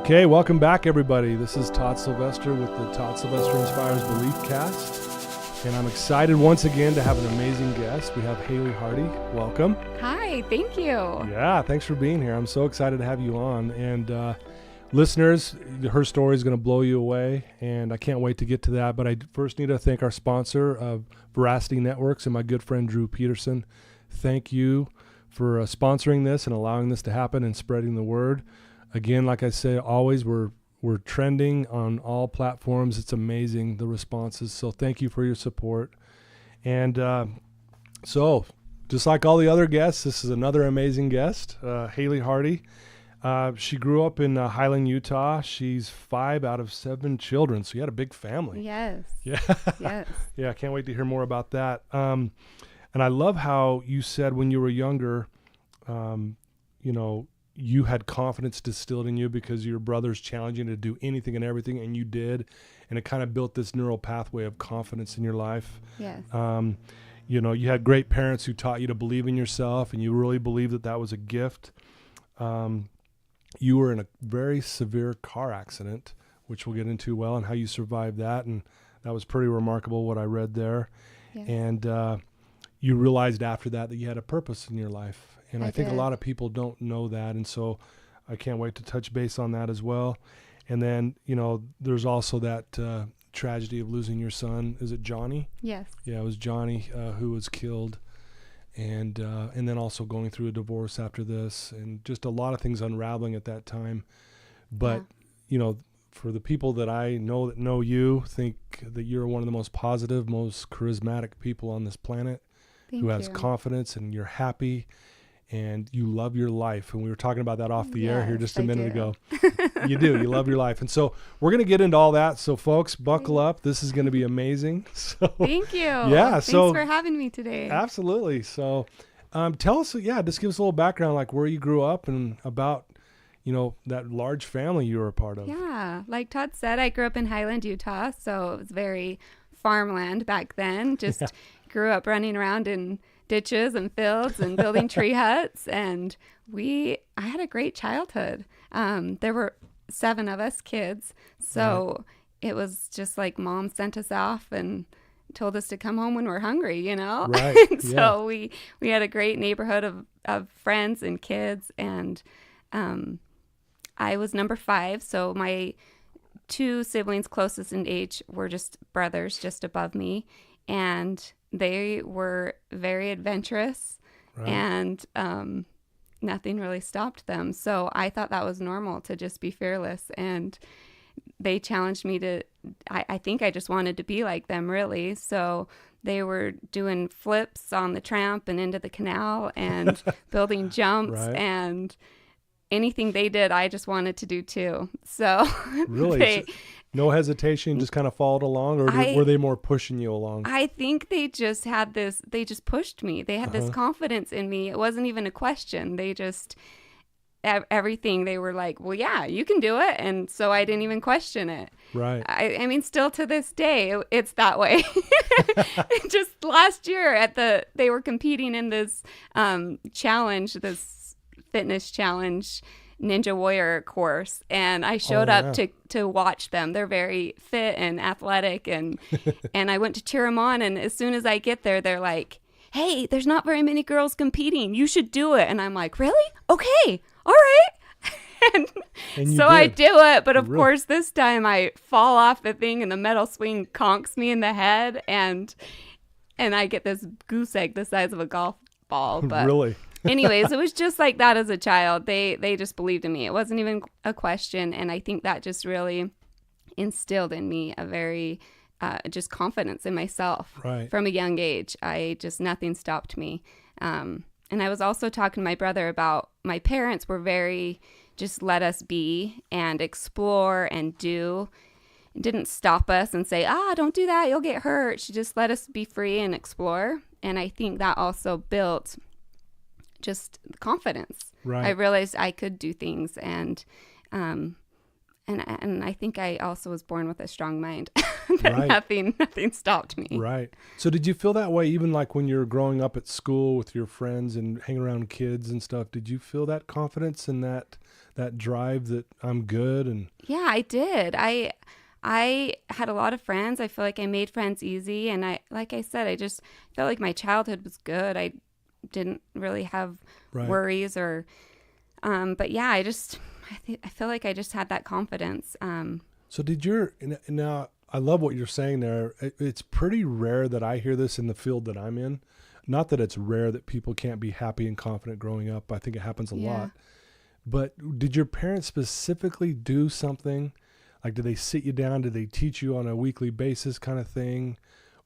Okay, welcome back, everybody. This is Todd Sylvester with the Todd Sylvester Inspires Belief Cast, and I'm excited once again to have an amazing guest. We have Haley Hardy. Welcome. Hi, thank you. Yeah, thanks for being here. I'm so excited to have you on. And listeners, her story is going to blow you away, and I can't wait to get to that. But I first need to thank our sponsor, Veracity Networks, and my good friend Drew Peterson. Thank you for sponsoring this and allowing this to happen and spreading the word. Again, like I say, always we're trending on all platforms. It's amazing, the responses. So thank you for your support. And so just like all the other guests, this is another amazing guest, Haley Hardy. She grew up in Highland, Utah. She's 5 out of 7 children. So you had a big family. Yes. Yeah. Yes. Yeah, I can't wait to hear more about that. And I love how you said when you were younger, you had confidence distilled in you because your brothers challenged you to do anything and everything, and you did. And it kind of built this neural pathway of confidence in your life. Yes. You had great parents who taught you to believe in yourself, and you really believed that that was a gift. You were in a very severe car accident, which we'll get into and how you survived that. And that was pretty remarkable what I read there. Yes. And you realized after that you had a purpose in your life. And I think a lot of people don't know that. And so I can't wait to touch base on that as well. And then, there's also that tragedy of losing your son. Is it Johnny? Yes. Yeah, it was Johnny who was killed. And then also going through a divorce after this, and just a lot of things unraveling at that time. But, for the people that I know that know you, think that you're one of the most positive, most charismatic people on this planet. Thank who has you. confidence, and you're happy. And you love your life. And we were talking about that off the air here just a minute ago. You do. You love your life. And so we're going to get into all that. So folks, buckle up. This is going to be amazing. So thank you. Yeah. Thanks for having me today. Absolutely. So tell us, just give us a little background, like where you grew up and about, that large family you were a part of. Yeah. Like Todd said, I grew up in Highland, Utah. So it was very farmland back then. Just grew up running around in ditches and fields and building tree huts, and I had a great childhood. There were 7 of us kids, so it was just like mom sent us off and told us to come home when we're hungry, Right. So we had a great neighborhood of friends and kids, and I was number 5, so my 2 siblings closest in age were just brothers just above me, and they were very adventurous, and nothing really stopped them. So I thought that was normal to just be fearless. And they challenged me to, I think I just wanted to be like them, really. So they were doing flips on the tramp and into the canal and building jumps and anything they did, I just wanted to do too. So really? No hesitation, just kind of followed along, or were they more pushing you along? I think they just had they just pushed me. They had this confidence in me. It wasn't even a question. They just, everything, they were like, well, yeah, you can do it. And so I didn't even question it. Right. I mean, still to this day, it's that way. Just last year they were competing in this challenge, this fitness challenge, Ninja Warrior course, and I showed up to watch them. They're very fit and athletic, and I went to cheer them on, and as soon as I get there, they're like, hey, there's not very many girls competing, you should do it. And I'm like, really? Okay, all right. and so I do it, but of course this time I fall off the thing and the metal swing conks me in the head, and I get this goose egg the size of a golf ball. But really? Anyways, it was just like that as a child. They just believed in me. It wasn't even a question. And I think that just really instilled in me a very just confidence in myself from a young age. Nothing stopped me. And I was also talking to my brother about my parents were very just let us be and explore and do. It didn't stop us and say, don't do that, you'll get hurt. She just let us be free and explore. And I think that also built just confidence. Right. I realized I could do things, and I think I also was born with a strong mind. that Right. nothing stopped me. Right. So did you feel that way even like when you're growing up at school with your friends and hanging around kids and stuff? Did you feel that confidence and that drive that I'm good and Yeah, I did. I had a lot of friends. I feel like I made friends easy, and like I said, I just felt like my childhood was good. I didn't really have right? worries or but yeah, I feel like I just had that confidence. So did your now I love what you're saying there. It's pretty rare that I hear this in the field that I'm in. Not that it's rare that people can't be happy and confident growing up. I think it happens a Yeah. lot. But did your parents specifically do something? Like, did they sit you down? Did they teach you on a weekly basis kind of thing?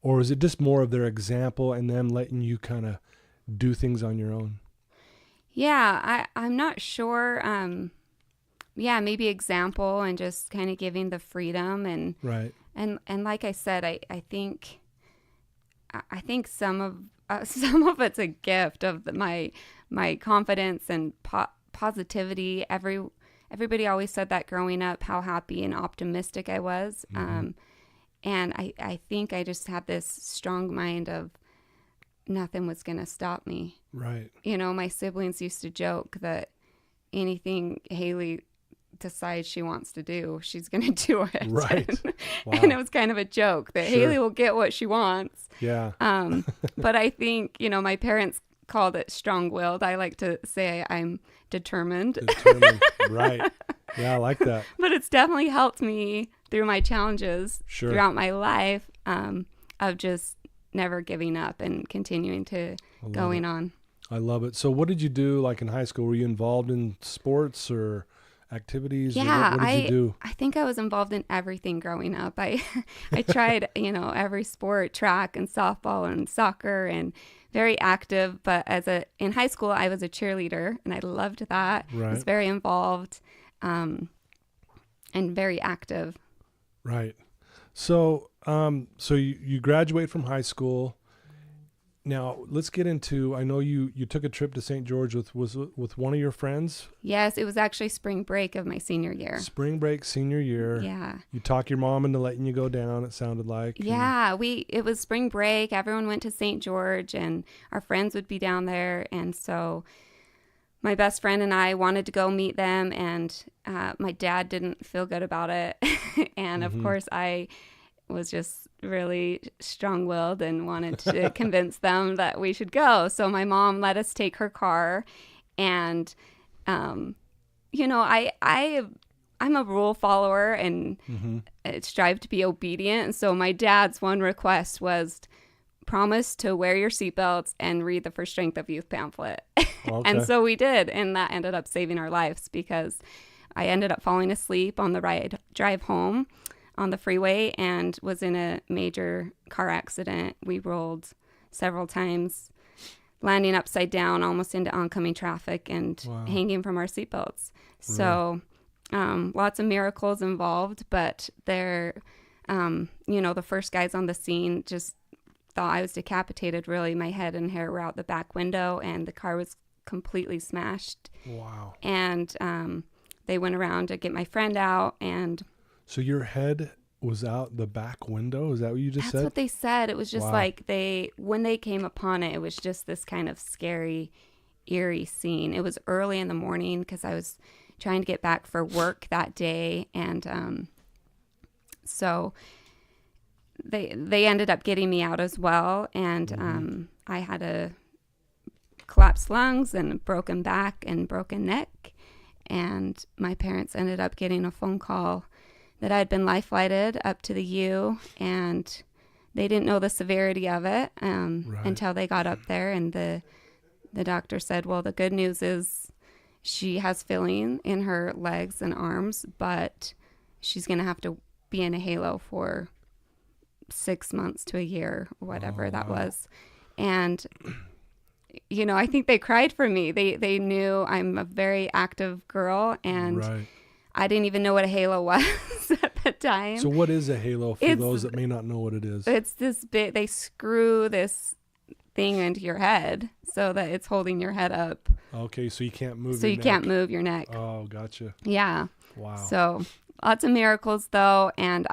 Or is it just more of their example and them letting you kind of do things on your own? Yeah, I'm not sure. Yeah, maybe example and just kind of giving the freedom Right. and like I said, I think some of some of it's a gift of my confidence and positivity. Everybody always said that growing up, how happy and optimistic I was. Mm-hmm. And I think I just had this strong mind of nothing was going to stop me. Right. You know, my siblings used to joke that anything Haley decides she wants to do, she's going to do it. Right. Wow. And it was kind of a joke that Sure. Haley will get what she wants. Yeah. But I think, you know, my parents called it strong-willed. I like to say I'm determined. Determined. Right. Yeah, I like that. But it's definitely helped me through my challenges Sure. throughout my life of just never giving up and continuing to going on. I love it. So what did you do like in high school? Were you involved in sports or activities? Yeah, Or what did you do? I think I was involved in everything growing up. I tried, you know, every sport, track and softball and soccer and very active. But in high school, I was a cheerleader and I loved that. I was Right. very involved and very active. Right. So, so you graduate from high school. Now let's get into, I know you took a trip to St. George with one of your friends. Yes, it was actually spring break of my senior year. Spring break, senior year. Yeah. You talk your mom into letting you go down, it sounded like. Yeah, it was spring break. Everyone went to St. George and our friends would be down there. And so my best friend and I wanted to go meet them, and my dad didn't feel good about it. And of course, I was just really strong-willed and wanted to convince them that we should go. So my mom let us take her car, and you know, I'm a rule follower and strive to be obedient. And so my dad's one request was promise to wear your seatbelts and read the For Strength of Youth pamphlet. Okay. And so we did, and that ended up saving our lives because I ended up falling asleep on the drive home on the freeway and was in a major car accident. We rolled several times, landing upside down almost into oncoming traffic and hanging from our seatbelts. So lots of miracles involved, but they're, you know, the first guys on the scene just thought I was decapitated. Really, my head and hair were out the back window and the car was completely smashed. Wow. And they went around to get my friend out, and So your head was out the back window? Is that what you just that's said? what they said. It was just Wow. like when they came upon it, it was just this kind of scary, eerie scene. It was early in the morning because I was trying to get back for work that day. And so they ended up getting me out as well. And I had a collapsed lungs and a broken back and broken neck. And my parents ended up getting a phone call that I'd been life flighted up to the U, and they didn't know the severity of it until they got up there. And the doctor said, well, the good news is she has filling in her legs and arms, but she's going to have to be in a halo for 6 months to a year or whatever that was. And you know, I think they cried for me. They knew I'm a very active girl, and Right. I didn't even know what a halo was at the time. So what is a halo for those that may not know what it is? It's this big, they screw this thing into your head so that it's holding your head up. Okay, so you can't move So your you neck. can't move your neck. Oh, gotcha. Yeah. Wow. So lots of miracles though. And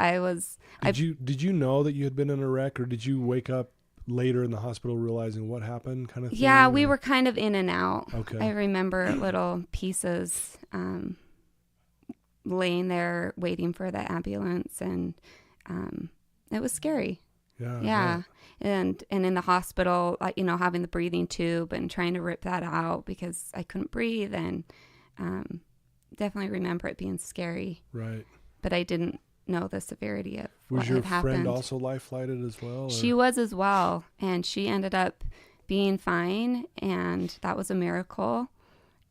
Did you know that you had been in a wreck, or did you wake up later in the hospital realizing what happened, kind of thing? Yeah, we were kind of in and out. Okay. I remember little pieces laying there waiting for the ambulance, and it was scary. Yeah. Right. And in the hospital, having the breathing tube and trying to rip that out because I couldn't breathe, and definitely remember it being scary. Right. But I didn't know the severity of what Was had happened. your friend also life-flighted as well? Or? She was as well, and she ended up being fine, and that was a miracle.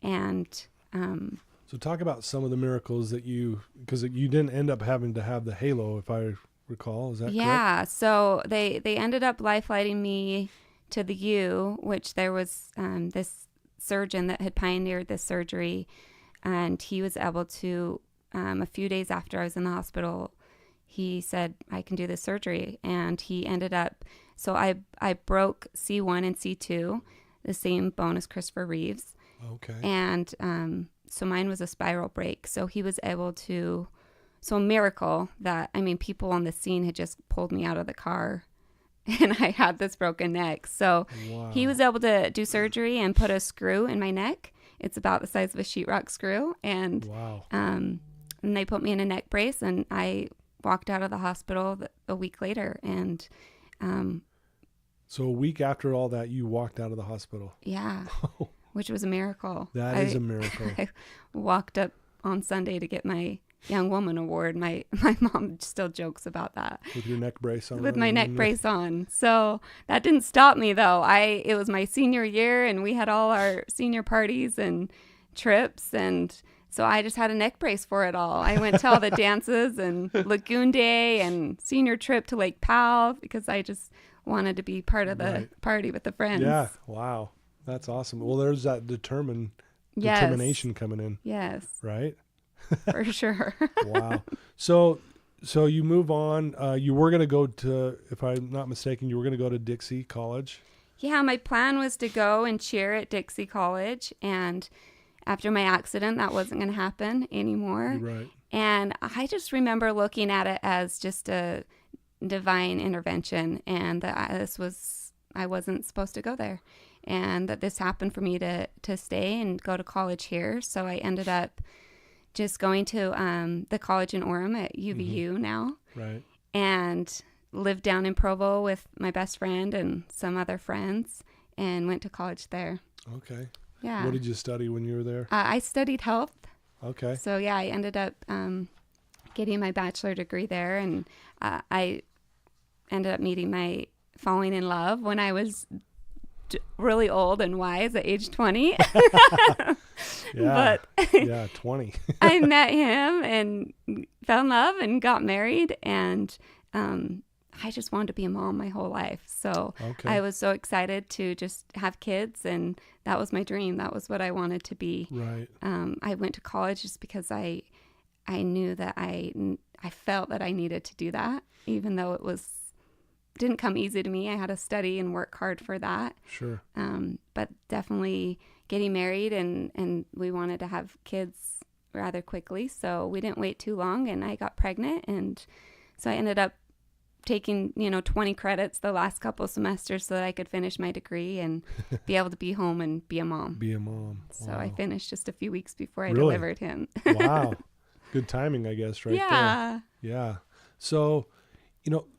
And so talk about some of the miracles that because you didn't end up having to have the halo, if I recall. Is that correct? Yeah, so they ended up life-flighting me to the U, which there was this surgeon that had pioneered this surgery, and he was able to, a few days after I was in the hospital, he said, I can do this surgery. And he ended up, so I broke C1 and C2, the same bone as Christopher Reeves. Okay. And so mine was a spiral break. So he was able to, so a miracle that, people on the scene had just pulled me out of the car and I had this broken neck. So wow. He was able to do surgery and put a screw in my neck. It's about the size of a sheetrock screw. And, wow. And they put me in a neck brace, and I walked out of the hospital a week later. And, so a week after all that, you walked out of the hospital. Yeah. Which was a miracle. That is a miracle. I walked up on Sunday to get my Young Woman Award. My mom still jokes about that. With your neck brace on? With my neck brace on. So that didn't stop me, though. It was my senior year, and we had all our senior parties and trips, and so I just had a neck brace for it all. I went to all the dances and Lagoon Day and senior trip to Lake Powell because I just wanted to be part of the party with the friends. Yeah. Wow. That's awesome. Well, there's that determination coming in. Yes. Right? For sure. Wow. So you move on. You were going to go to, if I'm not mistaken, you were going to go to Dixie College. Yeah, my plan was to go and cheer at Dixie College. And after my accident, that wasn't going to happen anymore. Right. And I just remember looking at it as just a divine intervention, and that I wasn't supposed to go there. And that this happened for me to stay and go to college here. So I ended up just going to the college in Orem at UVU now. Right. And lived down in Provo with my best friend and some other friends, and went to college there. Okay. Yeah. What did you study when you were there? I studied health. Okay. So yeah, I ended up getting my bachelor degree there, and I ended up falling in love when I was really old and wise at age 20. Yeah. But yeah, 20. I met him and fell in love and got married, and I just wanted to be a mom my whole life. So I was so excited to just have kids, and that was my dream. That was what I wanted to be. Right. I went to college just because I knew that I felt that I needed to do that, even though didn't come easy to me. I had to study and work hard for that. Sure. But definitely getting married, and we wanted to have kids rather quickly. So we didn't wait too long, and I got pregnant. And so I ended up taking, 20 credits the last couple semesters so that I could finish my degree and be able to be home and be a mom. Be a mom. Wow. So I finished just a few weeks before I delivered him. Wow. Good timing, I guess, right there. Yeah. So,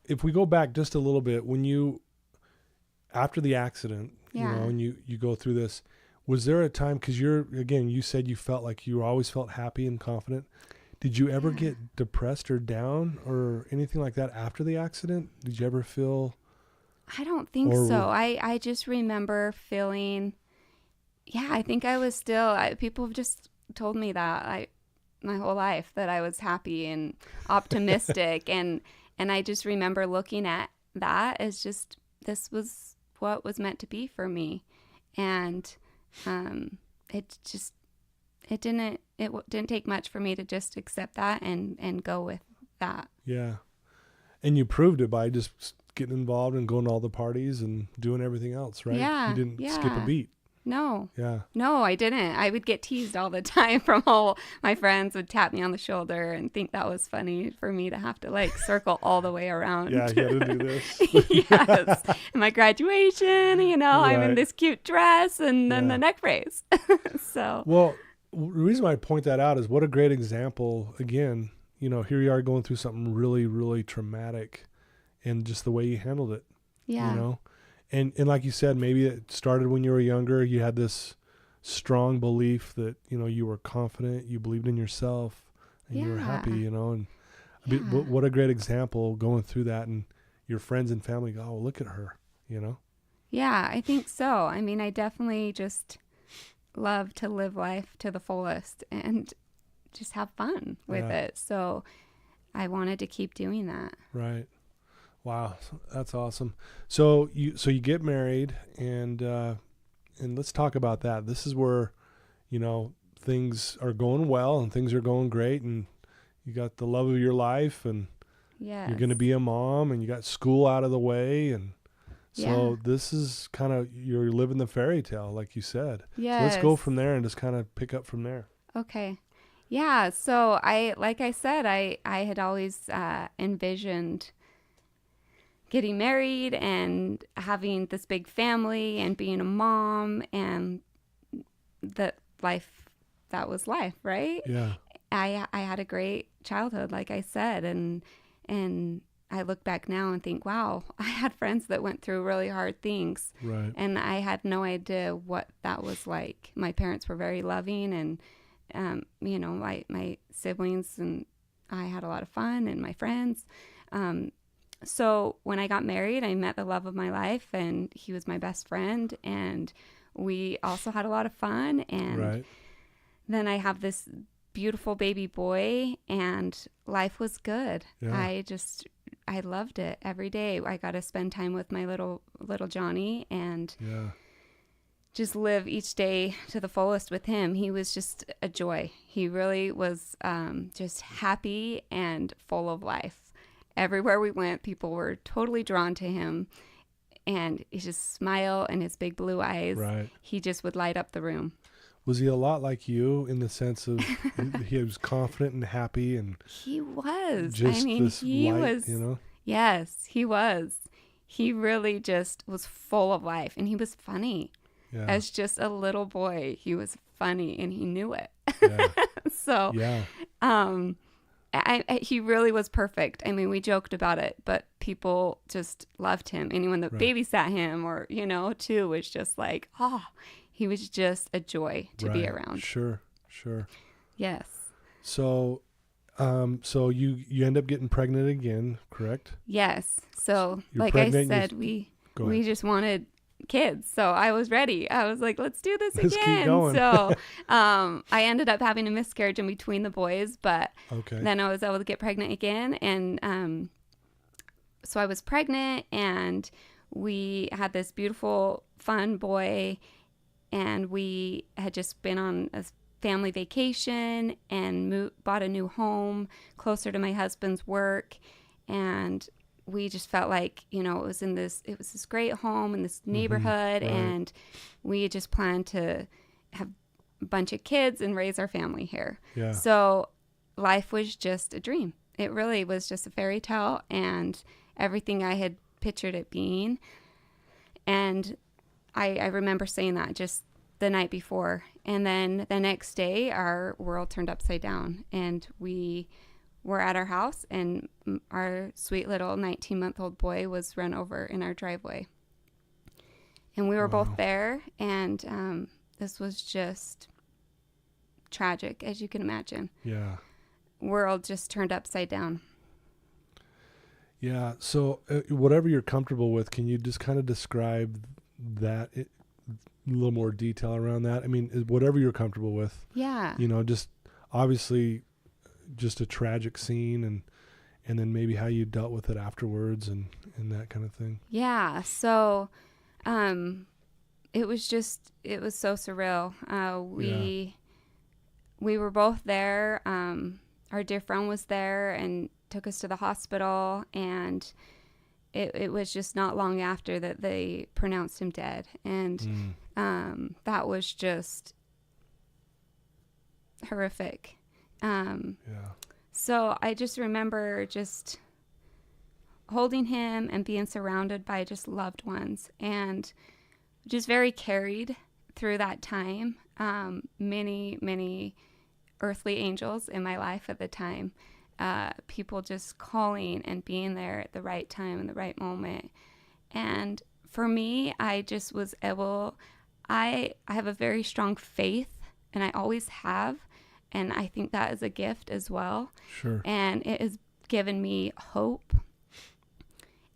if we go back just a little bit, after the accident, and you go through this, was there a time, because you said you felt like you always felt happy and confident. Did you ever get depressed or down or anything like that after the accident? Did you ever feel? I don't think so. I just remember feeling, I think I was still, people have just told me that my whole life that I was happy and optimistic. and I just remember looking at that as just, this was what was meant to be for me. And it didn't take much for me to just accept that and go with that. Yeah. And you proved it by just getting involved and going to all the parties and doing everything else, right? Yeah. You didn't skip a beat. No. Yeah. No, I didn't. I would get teased all the time from all my friends would tap me on the shoulder and think that was funny for me to have to like circle all the way around. Yeah, you had to do this. Yes. And my graduation, I'm in Right. this cute dress and then Yeah. the neck brace. So, Well, the reason why I point that out is what a great example. Again, here you are going through something really, really traumatic, and just the way you handled it. yeah. And like you said, maybe it started when you were younger. You had this strong belief that you were confident, you believed in yourself, and you were happy. And Yeah. what a great example going through that, and your friends and family go, "Oh, look at her," Yeah, I think so. I mean, I definitely just love to live life to the fullest and just have fun with it. So I wanted to keep doing that. Right. Wow, that's awesome. So you get married, and let's talk about that. This is where things are going well and things are going great, and you got the love of your life, and Yes. you're going to be a mom, and you got school out of the way, and so Yeah. this is kind of you're living the fairy tale, like you said. Yes. So let's go from there and just kind of pick up from there. Okay. Yeah. So like I said, I had always envisioned getting married and having this big family and being a mom, and that was life, right? Yeah. I had a great childhood, like I said, and I look back now and think, wow, I had friends that went through really hard things, Right. and I had no idea what that was like. My parents were very loving, and my siblings and I had a lot of fun, and my friends. So when I got married, I met the love of my life, and he was my best friend, and we also had a lot of fun. And Right. then I have this beautiful baby boy, and life was good. Yeah. I loved it every day. I got to spend time with my little Johnny and Yeah. just live each day to the fullest with him. He was just a joy. He really was just happy and full of life. Everywhere we went, people were totally drawn to him, and his just smile and his big blue eyes. Right. He just would light up the room. Was he a lot like you in the sense of he was confident and happy and He was. just this he light, was. Yes, he was. He really just was full of life, and he was funny. Yeah. As just a little boy, he was funny, and he knew it. Yeah. So, Yeah. he really was perfect. I mean, we joked about it, but people just loved him. Anyone that babysat him or, too, was just like, he was just a joy to be around. Sure. Yes. So, so you end up getting pregnant again, correct? Yes. So, You're like pregnant, I said, we just wanted kids. So I was ready. I was like, let's do this Let's again. keep going. So I ended up having a miscarriage in between the boys, but Okay. then I was able to get pregnant again. And so I was pregnant, and we had this beautiful, fun boy, and we had just been on a family vacation and bought a new home closer to my husband's work. And we just felt like, it was this great home in this neighborhood, right. and we just planned to have a bunch of kids and raise our family here. Yeah. So life was just a dream. It really was just a fairy tale, and everything I had pictured it being. And I remember saying that just the night before. And then the next day, our world turned upside down, and we were at our house, and our sweet little 19-month-old boy was run over in our driveway. And we were both there, and this was just tragic, as you can imagine. Yeah. World just turned upside down. Yeah. So whatever you're comfortable with, can you just kind of describe that a little more detail around that? I mean, whatever you're comfortable with. Yeah. Just obviously just a tragic scene, and then maybe how you dealt with it afterwards and that kind of thing. Yeah. So it was so surreal. We were both there. Our dear friend was there and took us to the hospital, and it was just not long after that they pronounced him dead. And that was just horrific. So I just remember just holding him and being surrounded by just loved ones, and just very carried through that time. Many earthly angels in my life at the time, people just calling and being there at the right time and the right moment. And for me, I just was able, I have a very strong faith, and I always have. And I think that is a gift as well. Sure. And it has given me hope.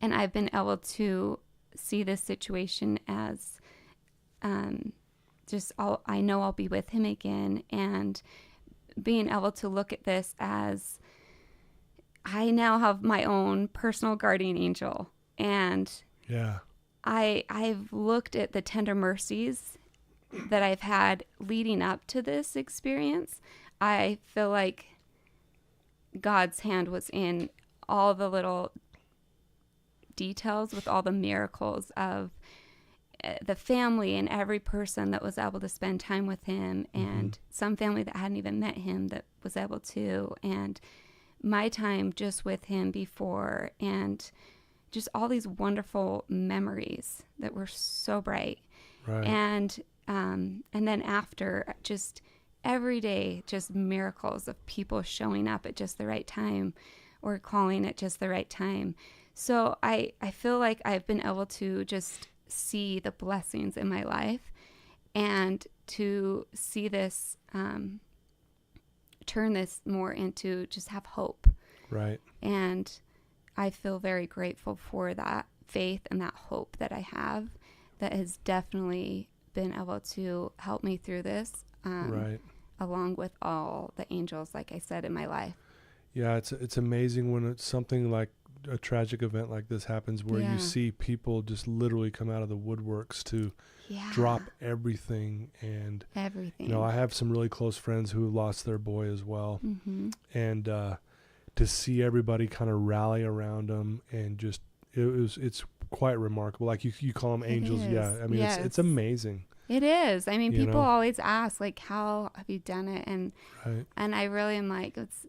And I've been able to see this situation as I know I'll be with him again. And being able to look at this as I now have my own personal guardian angel. And yeah, I've looked at the tender mercies that I've had leading up to this experience. I feel like God's hand was in all the little details with all the miracles of the family and every person that was able to spend time with him, and some family that hadn't even met him that was able to, and my time just with him before, and just all these wonderful memories that were so bright. right. And then after, just every day, just miracles of people showing up at just the right time or calling at just the right time. So I feel like I've been able to just see the blessings in my life, and to see this, turn this more into just have hope. Right. And I feel very grateful for that faith and that hope that I have, that has definitely been able to help me through this, Right. along with all the angels, like I said, in my life. Yeah, it's amazing when it's something like a tragic event like this happens, where you see people just literally come out of the woodworks to drop everything. And everything. you know, I have some really close friends who lost their boy as well, and to see everybody kind of rally around them, and just it's quite remarkable. Like you call them angels. Yeah, I mean, it's amazing. It is. I mean, You people know? always ask, like, how have you done it? And Right. and I really am like, it's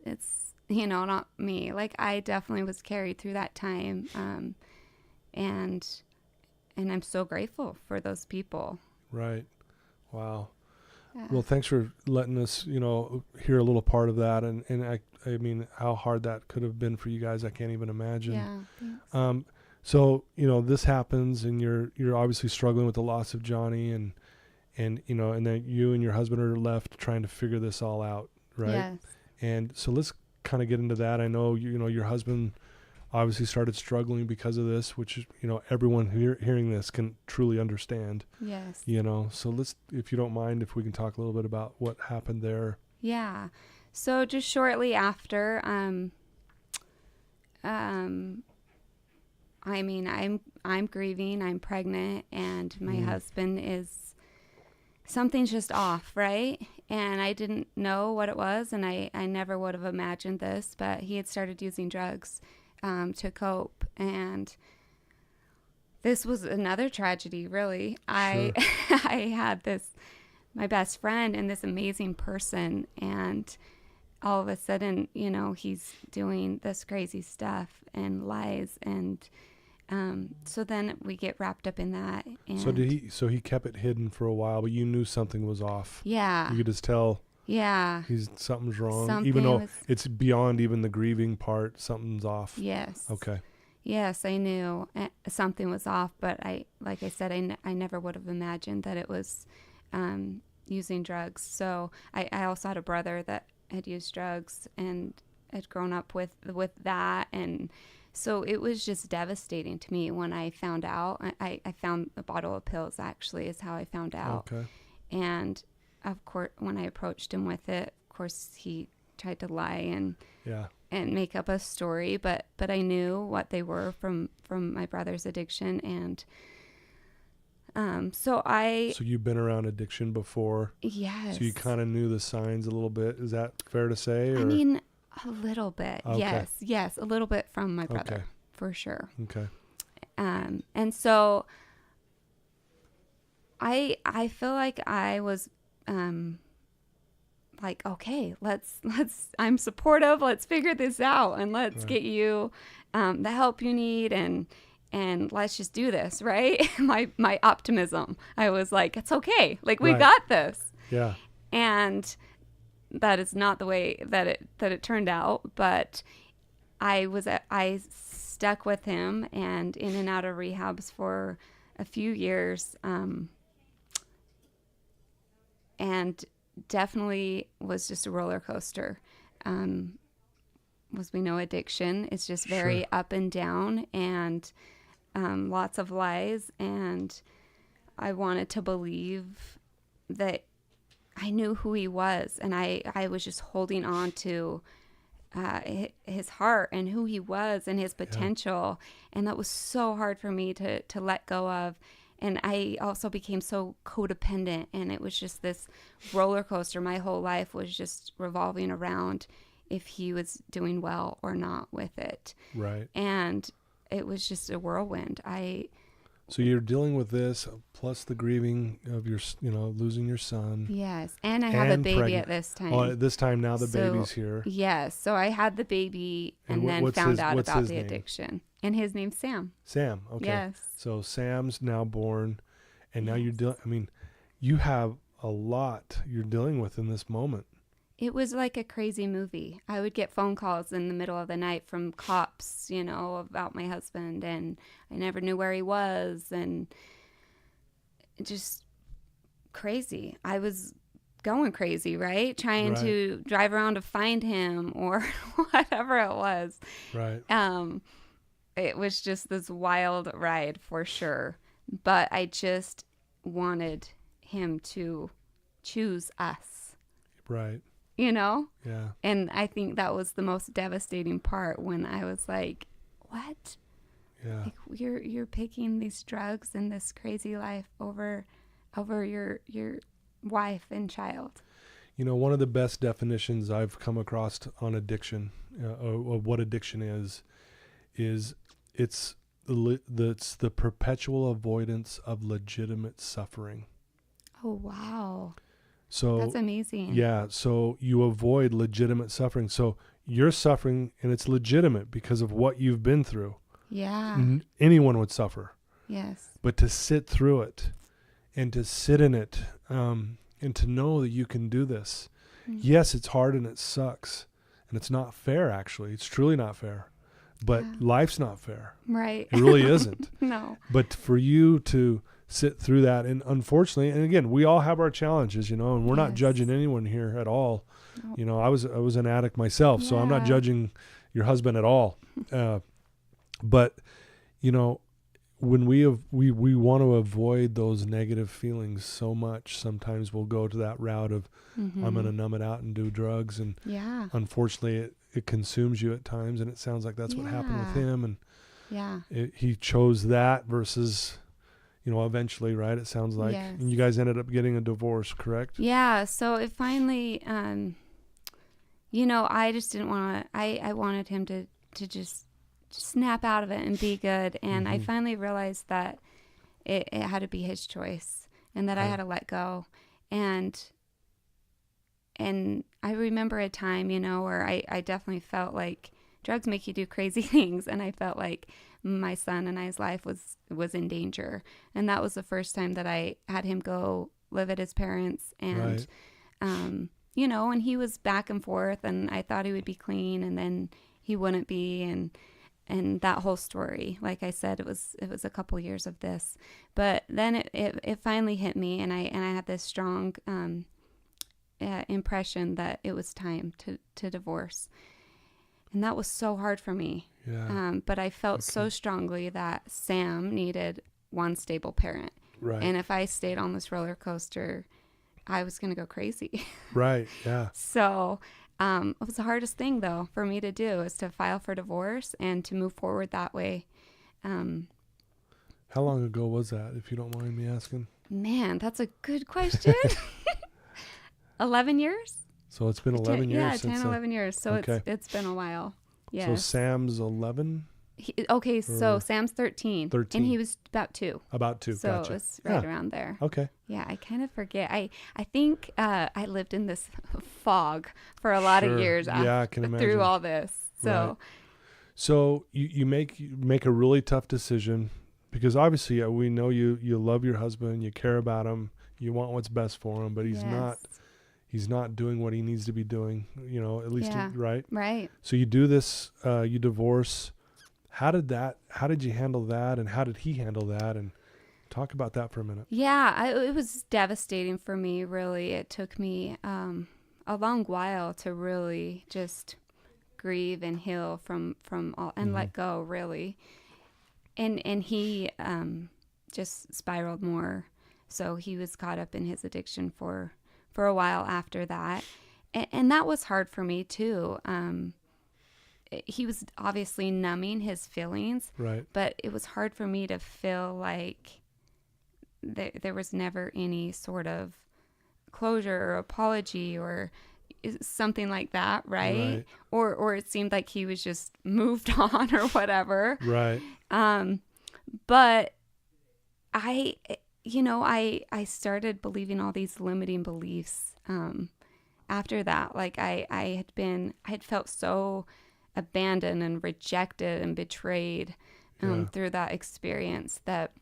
not me. Like, I definitely was carried through that time, and I'm so grateful for those people. Right. Wow. Yeah. Well, thanks for letting us, hear a little part of that. And I mean, how hard that could have been for you guys, I can't even imagine. Yeah. Thanks. So, this happens, and you're obviously struggling with the loss of Johnny, and then you and your husband are left trying to figure this all out. Right. Yes. And so let's kind of get into that. I know, your husband obviously started struggling because of this, which, everyone hearing this can truly understand. Yes. So let's, if you don't mind, if we can talk a little bit about what happened there. Yeah. So just shortly after, I mean, I'm grieving, I'm pregnant, and my husband is, something's just off, right? And I didn't know what it was, and I never would have imagined this, but he had started using drugs to cope, and this was another tragedy, really. Sure. I had my best friend and this amazing person, and all of a sudden, he's doing this crazy stuff and lies, and so then we get wrapped up in that. And So he kept it hidden for a while, but you knew something was off. Yeah. You could just tell. Yeah. Something's wrong. Something even though was, it's beyond even the grieving part, something's off. Yes. Okay. Yes, I knew something was off, but like I said, I never would have imagined that it was using drugs. So I also had a brother that had used drugs and had grown up with that, and so it was just devastating to me when I found out. I found a bottle of pills, actually, is how I found out. Okay. And of course, when I approached him with it, of course, he tried to lie and make up a story, but I knew what they were from my brother's addiction, and so you've been around addiction before. Yes. So you kind of knew the signs a little bit. Is that fair to say? Or? I mean, a little bit. Okay. Yes, a little bit from my brother. Okay. For sure. Okay. And so I feel like I was like, okay, let's I'm supportive. Let's figure this out and let's get you the help you need and let's just do this, right? my optimism. I was like, it's okay. Like we got this. Yeah. And that is not the way that it turned out, but I stuck with him and in and out of rehabs for a few years, and definitely was just a roller coaster. As we know, addiction is just very up and down, and lots of lies. And I wanted to believe that I knew who he was, and I was just holding on to his heart and who he was and his potential. And that was so hard for me to let go of. And I also became so codependent, and it was just this roller coaster. My whole life was just revolving around if he was doing well or not with it. Right. And it was just a whirlwind. So you're dealing with this, plus the grieving of your, losing your son. Yes. And I have a baby pregnant. at this time. Oh, at this time now the baby's here. Yes. So I had the baby and then found out about the addiction. And his name's Sam. Sam. Okay. Yes. So Sam's now born, and now you're you have a lot you're dealing with in this moment. It was like a crazy movie. I would get phone calls in the middle of the night from cops, about my husband, and I never knew where he was, and just crazy. I was going crazy, right? Trying to drive around to find him or whatever it was. Right. It was just this wild ride for sure. But I just wanted him to choose us. Right. Yeah. And I think that was the most devastating part when I was like, what? Yeah. Like you're picking these drugs and this crazy life over your wife and child. One of the best definitions I've come across on addiction, of what addiction is it's the perpetual avoidance of legitimate suffering. Oh, wow. So that's amazing. Yeah. So you avoid legitimate suffering. So you're suffering, and it's legitimate because of what you've been through. Yeah. Anyone would suffer. Yes. But to sit through it and to sit in it, and to know that you can do this. Mm-hmm. Yes, it's hard and it sucks. And it's not fair, actually. It's truly not fair. But life's not fair. Right. It really isn't. No. But for you to sit through that, and unfortunately, and again, we all have our challenges, and we're not judging anyone here at all. Nope. I was an addict myself, so I'm not judging your husband at all. But when we want to avoid those negative feelings so much, sometimes we'll go to that route of I'm going to numb it out and do drugs, and unfortunately it consumes you at times, and it sounds like that's what happened with him, and he chose that versus eventually, right? It sounds like. Yes. And you guys ended up getting a divorce, correct? Yeah. So it finally, I just didn't want to, I wanted him to just snap out of it and be good. And I finally realized that it had to be his choice and that I had to let go. And I remember a time, where I definitely felt like drugs make you do crazy things. And I felt like my son and I's life was in danger. And that was the first time that I had him go live at his parents. And, and he was back and forth, and I thought he would be clean, and then he wouldn't be. And that whole story, like I said, it was a couple years of this, but then it finally hit me, and I had this strong, impression that it was time to divorce. And that was so hard for me. Yeah. But I felt so strongly that Sam needed one stable parent. Right. And if I stayed on this roller coaster, I was going to go crazy. Right. Yeah. So it was the hardest thing, though, for me to do, is to file for divorce and to move forward that way. How long ago was that, if you don't mind me asking? Man, that's a good question. 11 years? So it's been 11 years. Yeah, 10, 11 years. So it's been a while. Yes. So Sam's 11? Okay, so Or Sam's 13, 13. and he was about 2. About 2. So Gotcha. it was right Yeah. around there. Okay. Yeah, I kind of forget. I think I lived in this fog for a lot of Sure. years Yeah, I can through imagine. all this. So Right. So you make a really tough decision, because obviously we know you love your husband, you care about him, you want what's best for him, but he's not doing what he needs to be doing, at least Yeah. right. Right. So you do this, you divorce. How did you handle that, and how did he handle that? And talk about that for a minute. Yeah, it was devastating for me, really. It took me a long while to really just grieve and heal from all and let go, really. And he just spiraled more. So he was caught up in his addiction for a while after that. And that was hard for me too. He was obviously numbing his feelings, Right. but it was hard for me to feel like there was never any sort of closure or apology or something like that, right? Or it seemed like he was just moved on or whatever. Right. But I started believing all these limiting beliefs after that. Like I had felt so abandoned and rejected and betrayed through that experience that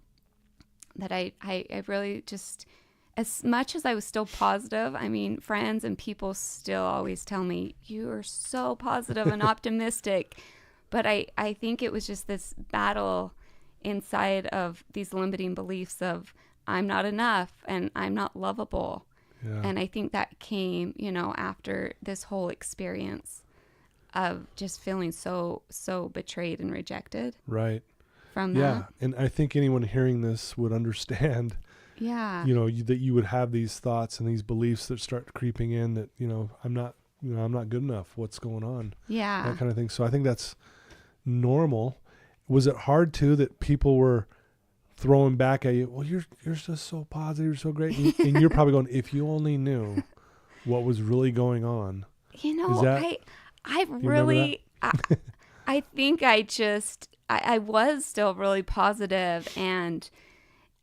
I really just, as much as I was still positive, I mean, friends and people still always tell me, you are so positive and optimistic. But I think it was just this battle inside of these limiting beliefs of I'm not enough and I'm not lovable. Yeah. And I think that came, after this whole experience of just feeling so betrayed and rejected. Right. From that. Yeah. And I think anyone hearing this would understand, Yeah. that you would have these thoughts and these beliefs that start creeping in that, I'm not good enough. What's going on? Yeah. That kind of thing. So I think that's normal. Was it hard too that people were throwing back at you? Well, you're just so positive. You're so great. And you're probably going, if you only knew what was really going on. I really, I think I was still really positive, and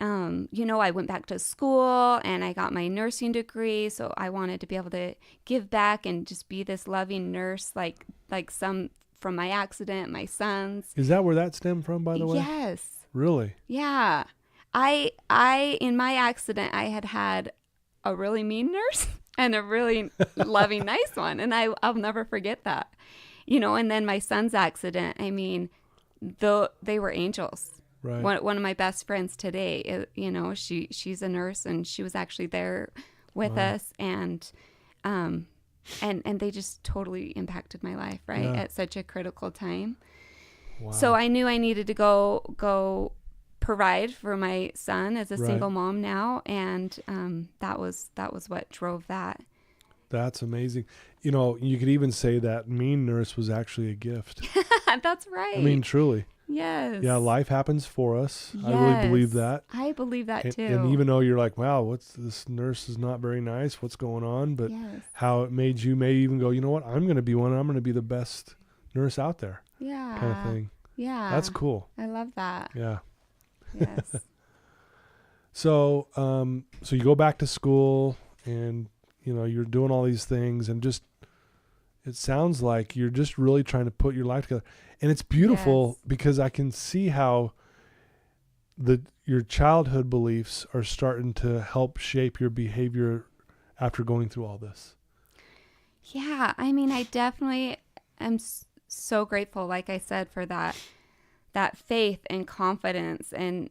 I went back to school and I got my nursing degree, so I wanted to be able to give back and just be this loving nurse like some from my accident, my sons. Is that where that stemmed from, by the way? Yes. Really? Yeah. I in my accident I had a really mean nurse and a really loving nice one, and I'll never forget that. And then my son's accident, I mean, they were angels. Right. One of my best friends today, she's a nurse, and she was actually there with us, and they just totally impacted my life, right? Yeah. At such a critical time. Wow. So I knew I needed to go provide for my son as a single mom now, and that was what drove that. That's amazing. You could even say that mean nurse was actually a gift. That's right. I mean, truly. Yes. Yeah, life happens for us. Yes. I really believe that. I believe that too. And even though you're like, wow, this nurse is not very nice, what's going on? But how it made you maybe even go, you know what, I'm going to be one. I'm going to be the best nurse out there. Yeah. Kind of thing. Yeah. That's cool. I love that. Yeah. Yes. So you go back to school, and you're doing all these things, and just it sounds like you're just really trying to put your life together. And it's beautiful because I can see how your childhood beliefs are starting to help shape your behavior after going through all this. Yeah, I mean, I definitely am so grateful, like I said, for that faith and confidence and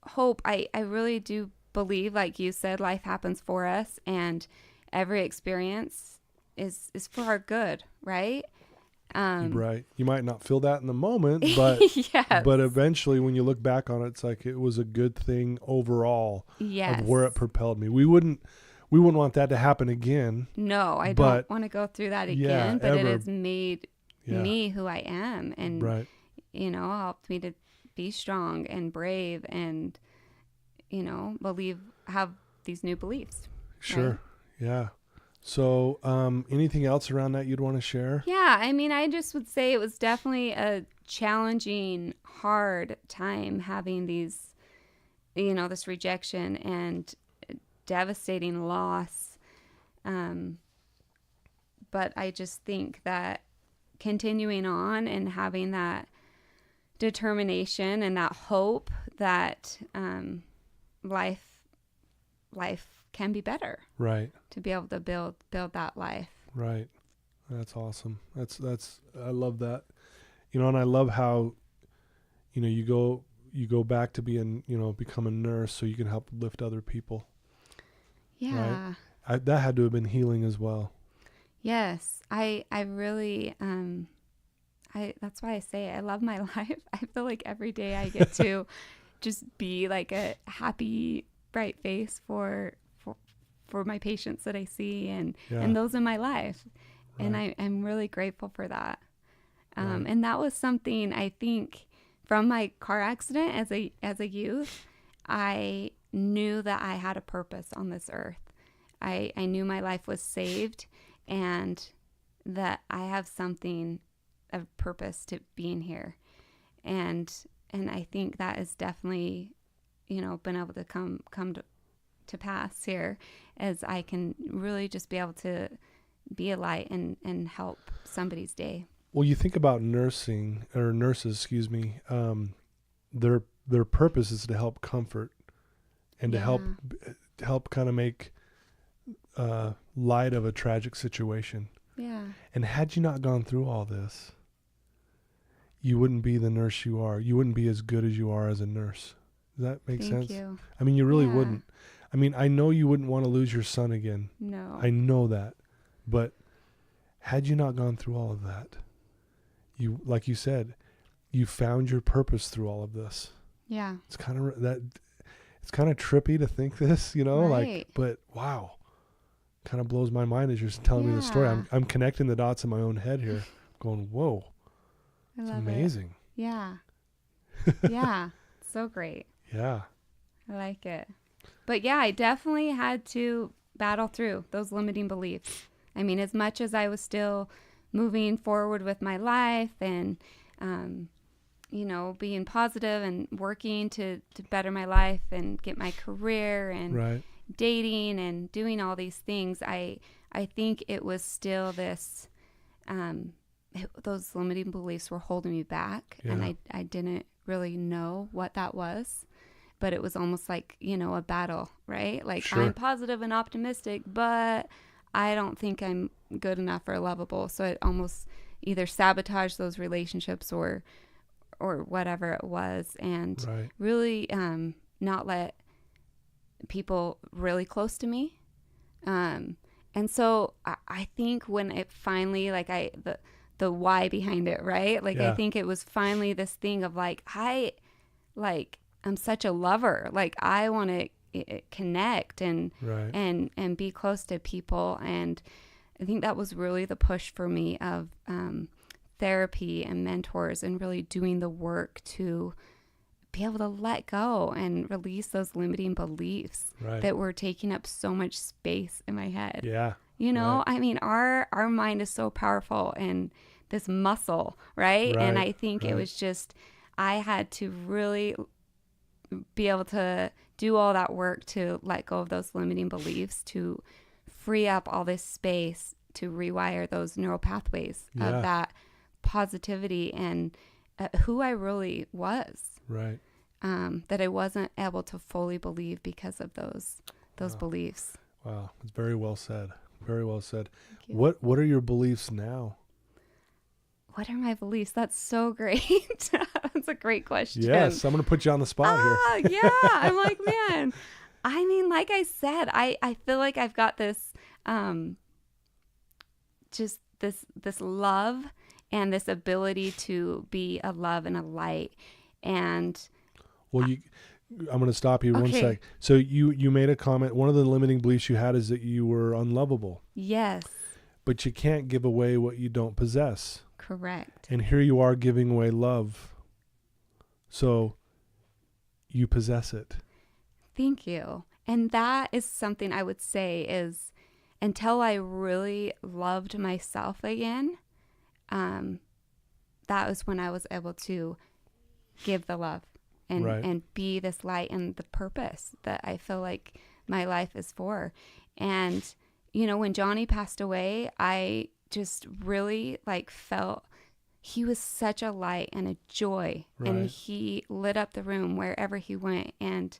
hope. I really do believe, like you said, life happens for us, and every experience is for our good, right? Right. You might not feel that in the moment, but yes. But eventually when you look back on it, it's like it was a good thing overall of where it propelled me. We wouldn't want that to happen again. No, I don't want to go through that again, but it has made me who I am, and helped me to be strong and brave and have these new beliefs. Sure. Right? Yeah. So anything else around that you'd want to share? Yeah, I mean, I just would say it was definitely a challenging, hard time having these, this rejection and devastating loss. But I just think that continuing on and having that determination and that hope that life can be better. Right. To be able to build that life. Right. That's awesome. That's I love that. And I love how you go back to being, become a nurse so you can help lift other people. Yeah. Right? That had to have been healing as well. Yes. I really that's why I say I love my life. I feel like every day I get to just be like a happy, bright face for my patients that I see and those in my life. Right. And I'm really grateful for that. Right. And that was something I think from my car accident as a youth, I knew that I had a purpose on this earth. I knew my life was saved and that I have something of purpose to being here. And I think that is definitely, been able to come to pass here as I can really just be able to be a light and help somebody's day. Well, you think about nurses, their purpose is to help comfort and to help kind of make light of a tragic situation. Yeah. And had you not gone through all this, you wouldn't be the nurse you are. You wouldn't be as good as you are as a nurse. Does that make sense? Thank you. I mean, you really wouldn't. I mean, I know you wouldn't want to lose your son again. No. I know that. But had you not gone through all of that, like you said, you found your purpose through all of this. Yeah. It's kind of trippy to think this, right. but wow. Kind of blows my mind as you're telling me the story. I'm connecting the dots in my own head here, going, whoa. I love it's amazing. It. Yeah. Yeah. So great. Yeah. I like it. But yeah, I definitely had to battle through those limiting beliefs. I mean, as much as I was still moving forward with my life and, being positive and working to better my life and get my career and dating and doing all these things, I think it was still this, those limiting beliefs were holding me back. Yeah. And I didn't really know what that was. But it was almost like, a battle, right? Like, sure. I'm positive and optimistic, but I don't think I'm good enough or lovable. So it almost either sabotaged those relationships or whatever it was. And really not let people really close to me. And so I think when it finally, like the why behind it, right? Like, I think it was finally this thing of I'm such a lover. Like, I want to connect and be close to people. And I think that was really the push for me of therapy and mentors and really doing the work to be able to let go and release those limiting beliefs that were taking up so much space in my head. Yeah. I mean, our mind is so powerful and this muscle, right? And I think it was just, I had to really be able to do all that work to let go of those limiting beliefs, to free up all this space to rewire those neural pathways of that positivity and who I really was. Right. That I wasn't able to fully believe because of those beliefs. Wow. It's very well said. Very well said. What are your beliefs now? What are my beliefs? That's so great. That's a great question. Yes, I'm going to put you on the spot here. Yeah, I'm like, man. I mean, like I said, I feel like I've got this, just this love and this ability to be a love and a light. And well, I'm going to stop you 1 sec. So you made a comment. One of the limiting beliefs you had is that you were unlovable. Yes. But you can't give away what you don't possess. Correct. And here you are giving away love. So you possess it. Thank you. And that is something I would say is until I really loved myself again, that that was when I was able to give the love and, Right. and be this light and the purpose that I feel like my life is for. And, you know, when Johnny passed away, I just really like felt he was such a light and a joy, and Right. he lit up the room wherever he went, and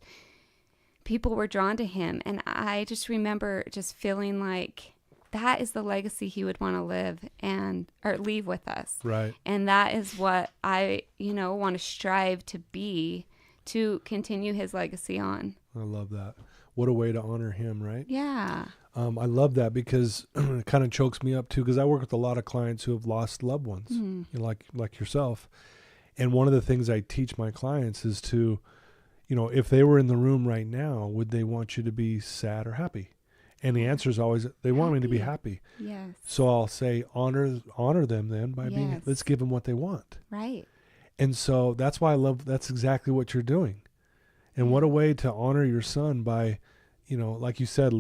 people were drawn to him. And I just remember just feeling like that is the legacy he would want to live or leave with us. Right. And that is what I, you know, want to strive to be, to continue his legacy on. I love that. What a way to honor him, right? Yeah. I love that because it kind of chokes me up too, because I work with a lot of clients who have lost loved ones, you know, like yourself. And one of the things I teach my clients is to, you know, if they were in the room right now, would they want you to be sad or happy? And the answer is always, they want me to be happy. Yes. So I'll say, honor them then by being, Yes. let's give them what they want. Right. And so that's why that's exactly what you're doing. And what a way to honor your son by, you know, like you said,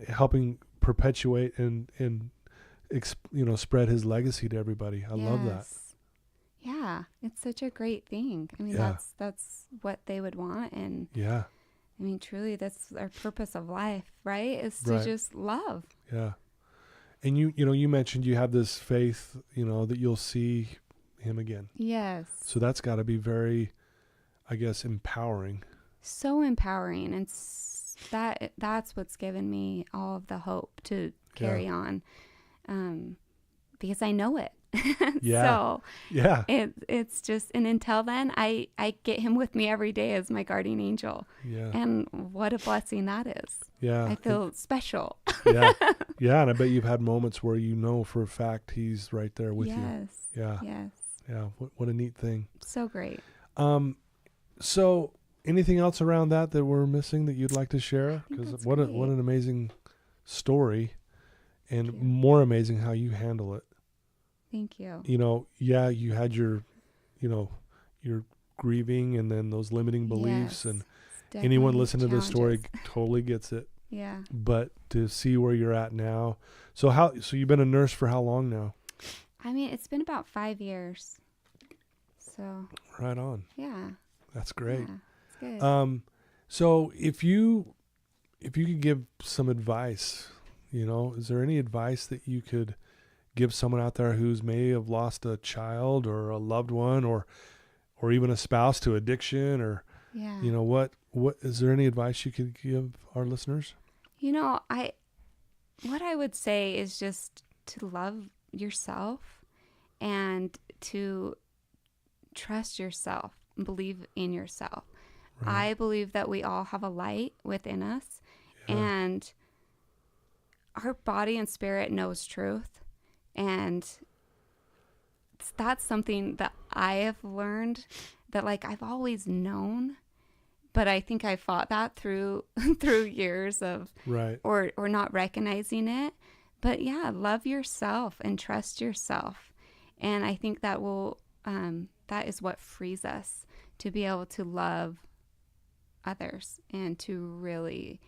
helping perpetuate and you know, spread his legacy to everybody. I love that. Yeah, it's such a great thing. I mean, Yeah. that's what they would want. And Yeah. I mean, truly, that's our purpose of life, right? Is to Right. just love. Yeah. And you know, you mentioned you have this faith, you know, that you'll see him again. Yes. So that's got to be very, I guess, empowering. So empowering. And that's what's given me all of the hope to carry on. Because I know it. Yeah. So Yeah. it's just, and until then, I get him with me every day as my guardian angel. Yeah. And what a blessing that is. Yeah. I feel special. Yeah. Yeah. And I bet you've had moments where you know for a fact he's right there with you. Yes. Yeah. Yes. Yeah. What a neat thing. So great. So anything else around that we're missing that you'd like to share? Because that's what great. an amazing story, and Thank you. more amazing how you handle it. Thank you. You know, yeah, you had your, you know, your grieving and then those limiting beliefs, Yes. and Definitely anyone listening to this story challenges. totally gets it. Yeah. But to see where you're at now, so you've been a nurse for how long now? I mean, it's been about 5 years. So, Right on. yeah. That's great. Yeah, it's good. So if you could give some advice, you know, is there any advice that you could give someone out there who's may have lost a child or a loved one or even a spouse to addiction, or, Yeah. you know, what is there any advice you could give our listeners? You know, what I would say is just to love yourself and to trust yourself, believe in yourself. Right. I believe that we all have a light within us, Yeah. and our body and spirit knows truth. And that's something that I have learned, that like I've always known, but I think I fought that through years of Right. or not recognizing it. But yeah, love yourself and trust yourself. And I think that that is what frees us to be able to love others and to really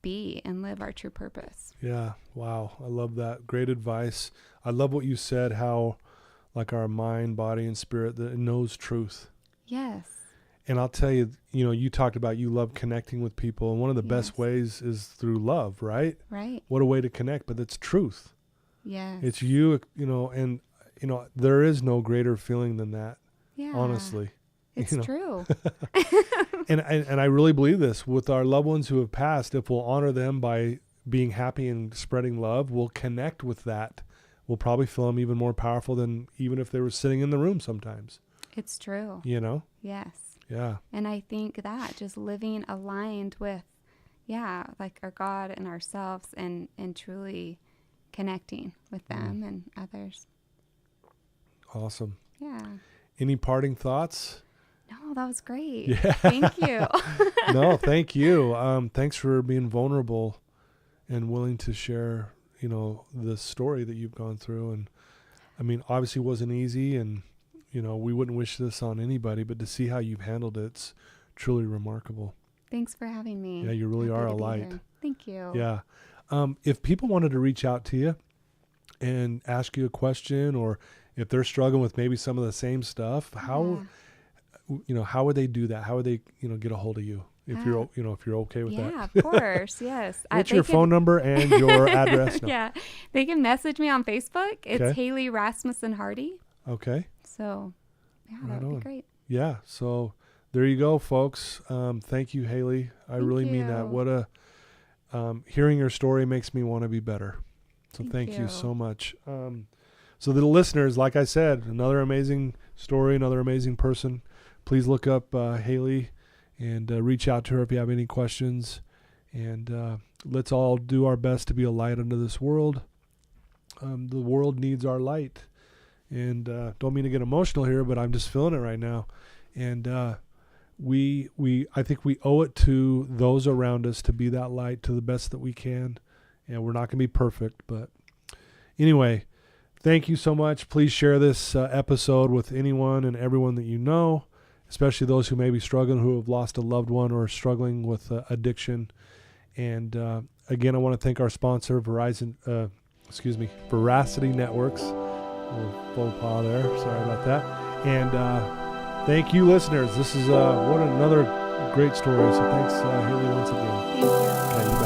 be and live our true purpose. Yeah. Wow. I love that. Great advice. I love what you said, how like our mind, body, and spirit, that it knows truth. Yes. And I'll tell you, you know, you talked about you love connecting with people, and one of the best Yes. ways is through love, right? Right. What a way to connect, but it's truth. Yes. It's you know, and, you know, there is no greater feeling than that, Yeah. honestly. It's you know. true. And I really believe this with our loved ones who have passed. If we'll honor them by being happy and spreading love, we'll connect with that. We'll probably feel them even more powerful than even if they were sitting in the room sometimes, It's true. you know? Yes. Yeah. And I think that just living aligned with, like our God and ourselves, and truly connecting with them and others. Awesome. Yeah. Any parting thoughts? No, that was great. Yeah. Thank you. No, thank you. Thanks for being vulnerable and willing to share, you know, the story that you've gone through. And I mean, obviously it wasn't easy, and, you know, we wouldn't wish this on anybody, but to see how you've handled it's truly remarkable. Thanks for having me. Yeah, you really Happy are to a be light. here. Thank you. Yeah. If people wanted to reach out to you and ask you a question, or if they're struggling with maybe some of the same stuff, how how would they do that? How would they get a hold of you if you're if you're okay with that? Yeah, of course. Yes. What's your phone number and your address? No. Yeah, they can message me on Facebook. It's Okay. Haley Rasmussen Hardy. Okay. So yeah, Right that would on. be great. Yeah. So there you go, folks. Thank you, Haley. I really mean that. you. What a hearing your story makes me want to be better. So thank you you. so much. So the listeners, like I said, another amazing story, another amazing person. Please look up Haley and reach out to her if you have any questions. And let's all do our best to be a light unto this world. The world needs our light. And don't mean to get emotional here, but I'm just feeling it right now. And I think we owe it to those around us to be that light to the best that we can. And we're not going to be perfect, but anyway, thank you so much. Please share this episode with anyone and everyone that you know, especially those who may be struggling, who have lost a loved one or are struggling with addiction. And again, I want to thank our sponsor, Veracity Networks. A little faux pas there. Sorry about that. And thank you, listeners. This is what another great story. So thanks, Haley, once again. Thank you. Okay,